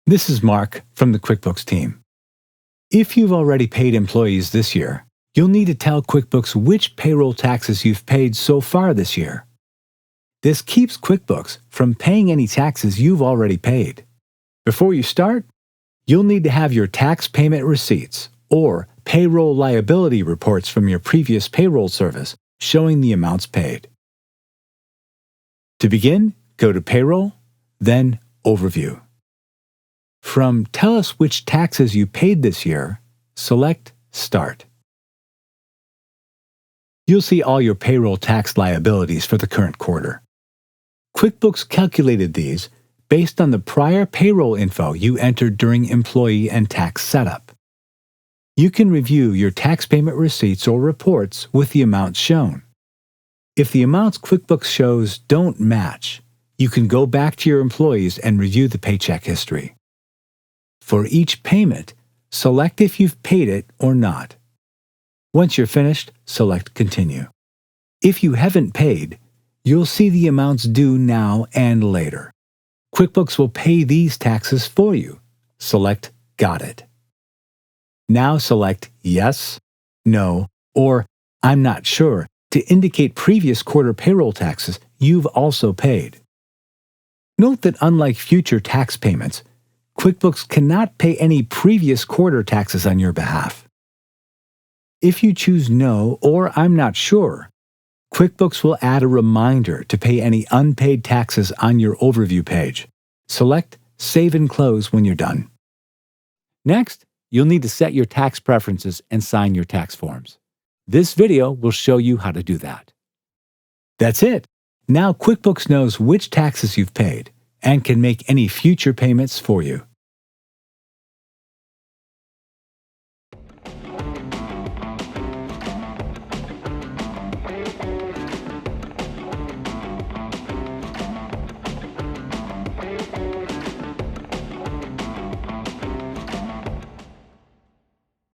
This is Mark from the QuickBooks team. If you've already paid employees this year, you'll need to tell QuickBooks which payroll taxes you've paid so far this year. This keeps QuickBooks from paying any taxes you've already paid. Before you start, you'll need to have your tax payment receipts or payroll liability reports from your previous payroll service showing the amounts paid. To begin, go to Payroll, then Overview. From Tell us which taxes you paid this year, select Start. You'll see all your payroll tax liabilities for the current quarter. QuickBooks calculated these based on the prior payroll info you entered during employee and tax setup. You can review your tax payment receipts or reports with the amounts shown. If the amounts QuickBooks shows don't match, you can go back to your employees and review the paycheck history. For each payment, select if you've paid it or not. Once you're finished, select Continue. If you haven't paid, you'll see the amounts due now and later. QuickBooks will pay these taxes for you. Select Got It. Now select Yes, No, or I'm not sure to indicate previous quarter payroll taxes you've also paid. Note that unlike future tax payments, QuickBooks cannot pay any previous quarter taxes on your behalf. If you choose No or I'm not sure, QuickBooks will add a reminder to pay any unpaid taxes on your overview page. Select Save and Close when you're done. Next, you'll need to set your tax preferences and sign your tax forms. This video will show you how to do that. That's it. Now QuickBooks knows which taxes you've paid and can make any future payments for you.